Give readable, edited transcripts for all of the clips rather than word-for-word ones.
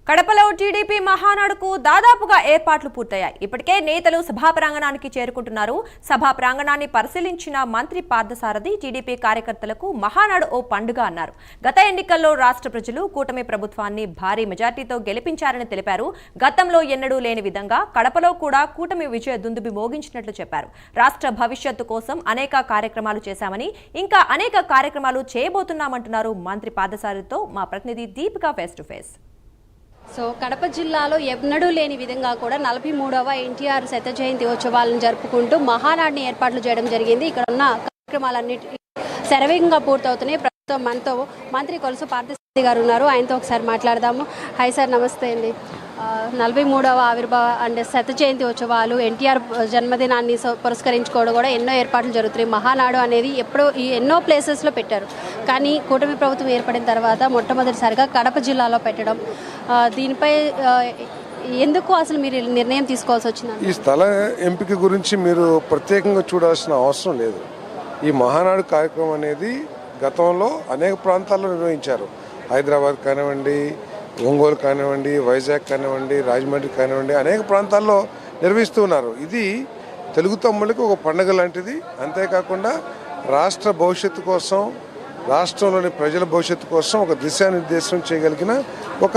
కడపలో టీడీపీ మహానాడుకు దాదాపుగా ఏర్పాట్లు పూర్తయ్యాయి. ఇప్పటికే నేతలు సభా ప్రాంగణానికి చేరుకుంటున్నారు. సభా ప్రాంగణాన్ని పరిశీలించిన మంత్రి పార్థసారథి టీడీపీ కార్యకర్తలకు మహానాడు ఓ పండుగ అన్నారు. గత ఎన్నికల్లో రాష్ట్ర ప్రజలు కూటమి ప్రభుత్వాన్ని భారీ మెజార్టీతో గెలిపించారని తెలిపారు. గతంలో ఎన్నడూ లేని విధంగా కడపలో కూడా కూటమి విజయ దుందుబి మోగించినట్లు చెప్పారు. రాష్ట్ర భవిష్యత్తు కోసం అనేక కార్యక్రమాలు చేశామని, ఇంకా అనేక కార్యక్రమాలు చేయబోతున్నామంటున్నారు మంత్రి పార్థసారథితో మా ప్రతినిధి Deepika face to face. So Kadapa జిల్లాలో ఎన్నడూ లేని విధంగా కూడా 43వ ఎన్టీఆర్ శత జయంతి ఉత్సవాలను జరుపుకుంటూ మహానాడిని ఏర్పాట్లు చేయడం జరిగింది. ఇక్కడ ఉన్న కార్యక్రమాలన్నిటి శరవేగంగా పూర్తవుతున్నాయి. ప్రస్తుతం మనతో మంత్రి కొలుసు పార్థసారథి గారు ఉన్నారు. ఆయనతో ఒకసారి మాట్లాడదాము. హాయ్ సార్, నమస్తే అండి. 43వ ఆవిర్భావ అంటే శత జయంతి ఉత్సవాలు, ఎన్టీఆర్ జన్మదినాన్ని పురస్కరించుకోవడం కూడా ఎన్నో ఏర్పాట్లు జరుగుతున్నాయి. మహానాడు అనేది ఎప్పుడో ఎన్నో ప్లేసెస్లో పెట్టారు, కానీ కూటమి ప్రభుత్వం ఏర్పడిన తర్వాత మొట్టమొదటిసారిగా కడప జిల్లాలో పెట్టడం, దీనిపై ఎందుకు అసలు మీరు నిర్ణయం తీసుకోవాల్సి వచ్చింది? ఈ స్థల ఎంపిక గురించి మీరు ప్రత్యేకంగా చూడాల్సిన అవసరం లేదు. ఈ మహానాడు కార్యక్రమం అనేది గతంలో అనేక ప్రాంతాల్లో నిర్వహించారు. హైదరాబాద్ కానివ్వండి, ఒంగోలు కానివ్వండి, వైజాగ్ కానివ్వండి, రాజమండ్రి కానివ్వండి, అనేక ప్రాంతాల్లో నిర్వహిస్తూ ఉన్నారు. ఇది తెలుగు తమ్ముళ్ళకి ఒక పండుగ లాంటిది. అంతేకాకుండా రాష్ట్ర భవిష్యత్తు కోసం, రాష్ట్రంలోని ప్రజల భవిష్యత్తు కోసం ఒక దిశానిర్దేశం చేయగలిగిన ఒక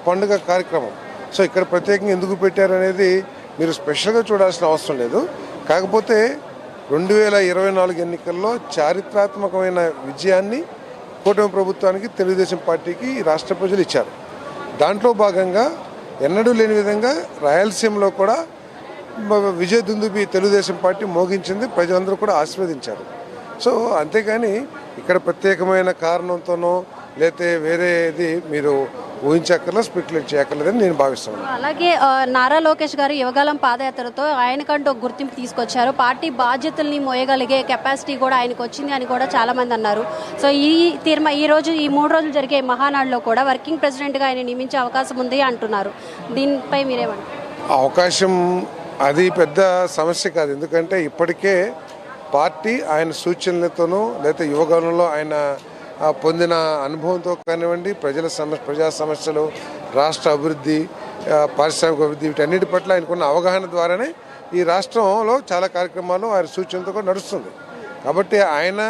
పండుగ కార్యక్రమం. సో ఇక్కడ ప్రత్యేకంగా ఎందుకు పెట్టారు అనేది మీరు స్పెషల్గా చూడాల్సిన అవసరం లేదు. కాకపోతే 2024 ఎన్నికల్లో చారిత్రాత్మకమైన విజయాన్ని కూటమి ప్రభుత్వానికి, తెలుగుదేశం పార్టీకి రాష్ట్ర ప్రజలు ఇచ్చారు. దాంట్లో భాగంగా ఎన్నడూ లేని విధంగా రాయలసీమలో కూడా విజయ దుందుబి తెలుగుదేశం పార్టీ మోగించింది. ప్రజలందరూ కూడా ఆశీర్వదించారు. సో అంతేకాని ఇక్కడ ప్రత్యేకమైన కారణంతోనో లేకపోతే వేరేది మీరు ఊహించక్కర్లా, స్పెక్యులేట్ చేయక్కర్లేదని నేను భావిస్తున్నాను. అలాగే నారా లోకేష్ గారు యువగాలం పాదయాత్రతో ఆయనకంటూ ఒక గుర్తింపు తీసుకొచ్చారు. పార్టీ బాధ్యతల్ని మోయగలిగే కెపాసిటీ కూడా ఆయనకు వచ్చింది అని కూడా చాలా మంది అన్నారు. సో ఈ రోజు ఈ 3 రోజులు జరిగే మహానాడులో కూడా వర్కింగ్ ప్రెసిడెంట్గా ఆయన నియమించే అవకాశం ఉంది అంటున్నారు. దీనిపై మీరేమంటారు? అవకాశం అది పెద్ద సమస్య కాదు. ఎందుకంటే ఇప్పటికే పార్టీ ఆయన సూచనలతోనూ లేకపోతే యువగాలంలో ఆయన పొందిన అనుభవంతో కానివ్వండి, ప్రజా సమస్యలు, రాష్ట్ర అభివృద్ధి, పారిశ్రామిక అభివృద్ధి, వీటన్నిటి పట్ల ఆయనకున్న అవగాహన ద్వారానే ఈ రాష్ట్రంలో చాలా కార్యక్రమాలు ఆయన సూచనలతో కూడా నడుస్తుంది. కాబట్టి ఆయన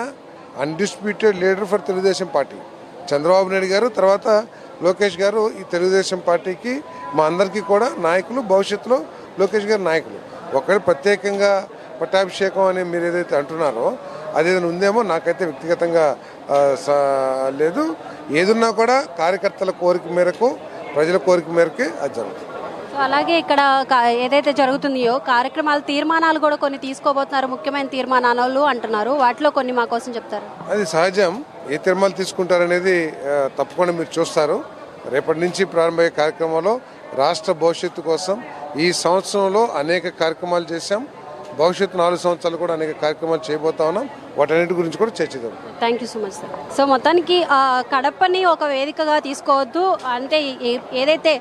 undisputed leader for Telugu Desam party. Chandrababu Naidu గారు, తర్వాత లోకేష్ గారు ఈ తెలుగుదేశం పార్టీకి, మా అందరికీ కూడా నాయకులు. భవిష్యత్తులో లోకేష్ గారు నాయకులు. ఒకరు ప్రత్యేకంగా పట్టాభిషేకం అని మీరు ఏదైతే అంటున్నారో అదేదైనా ఉందేమో నాకైతే వ్యక్తిగతంగా లేదు. ఏదున్నా కూడా కార్యకర్తల కోరిక మేరకు, ప్రజల కోరిక మేరకే అది జరుగుతుంది. అలాగే ఇక్కడ ఏదైతే జరుగుతుందో కార్యక్రమాలు, తీర్మానాలు కూడా కొన్ని తీసుకోబోతున్నారు, ముఖ్యమైన తీర్మానాలు అంటున్నారు. వాటిలో కొన్ని మా కోసం చెప్తారు? అది సహజం. ఏ తీర్మానాలు తీసుకుంటారనేది తప్పకుండా మీరు చూస్తారు. రేపటి నుంచి ప్రారంభమయ్యే కార్యక్రమంలో రాష్ట్ర భవిష్యత్తు కోసం ఈ సంవత్సరంలో అనేక కార్యక్రమాలు చేశాం. భవిష్యత్తు 4 సంవత్సరాలు కూడా అనేక కార్యక్రమాలు చేయబోతా ఉన్నాం. వాటన్నిటి గురించి కూడా చర్చిద్దాం. Thank you so much sir. So మొత్తానికి కడపని ఒక వేదికగా తీసుకోవద్దు అంటే, ఏదైతే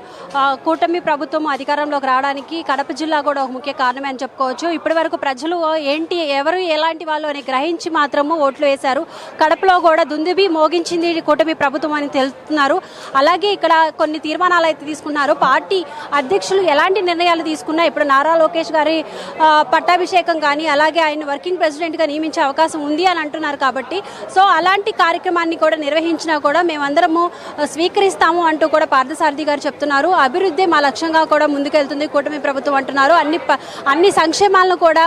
కూటమి ప్రభుత్వం అధికారంలోకి రావడానికి కడప జిల్లా కూడా ఒక ముఖ్య కారణమే అని చెప్పుకోవచ్చు. ఇప్పటి వరకు ప్రజలు ఏంటి, ఎవరు ఎలాంటి వాళ్ళు అని గ్రహించి మాత్రము ఓట్లు వేశారు. కడపలో కూడా దుందుబి మోగించింది కూటమి ప్రభుత్వం అని తెలుస్తున్నారు. అలాగే ఇక్కడ కొన్ని తీర్మానాలు అయితే తీసుకున్నారు. పార్టీ అధ్యక్షులు ఎలాంటి నిర్ణయాలు తీసుకున్నా ఇప్పుడు నారా లోకేష్ గారి పట్టాభిషేకం కానీ, అలాగే ఆయన వర్కింగ్ ప్రెసిడెంట్గా నియమించే అవకాశం ఉంది అని అంటున్నారు. కాబట్టి సో అలాంటి కార్యక్రమాన్ని కూడా నిర్వహించినా కూడా మేమందరము స్వీకరిస్తాము అంటూ కూడా పార్థసారథి గారు చెప్తున్నారు. అభివృద్ధి మా లక్ష్యంగా కూడా ముందుకెళ్తుంది కూటమి ప్రభుత్వం అంటున్నారు. అన్ని సంక్షేమాలను కూడా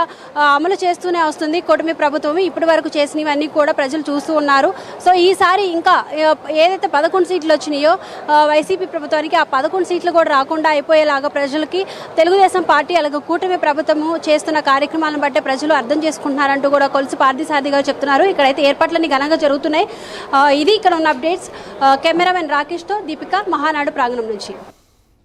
అమలు చేస్తూనే వస్తుంది కూటమి ప్రభుత్వం. ఇప్పటి వరకు చేసినవన్నీ కూడా ప్రజలు చూస్తూ ఉన్నారు. సో ఈసారి ఇంకా ఏదైతే 11 సీట్లు వచ్చినాయో వైసీపీ ప్రభుత్వానికి, ఆ 11 సీట్లు కూడా రాకుండా అయిపోయేలాగా ప్రజలకి తెలుగుదేశం పార్టీ అలాగే కూటమి ప్రభుత్వము చేస్తున్న కార్యక్రమాలను బట్టి ప్రజలు అర్థం చేసుకుంటున్నారంటూ కూడా కొలుసు పార్థసారథి గారు చెప్తున్నారు. ఇక్కడైతే ఏర్పాట్లన్నీ ఘనంగా జరుగుతున్నాయి. ఇది ఇక్కడ ఉన్న అప్డేట్స్. కెమెరామెన్ రాకేష్తో దీపిక, మహానాడు ప్రాంగణం నుంచి.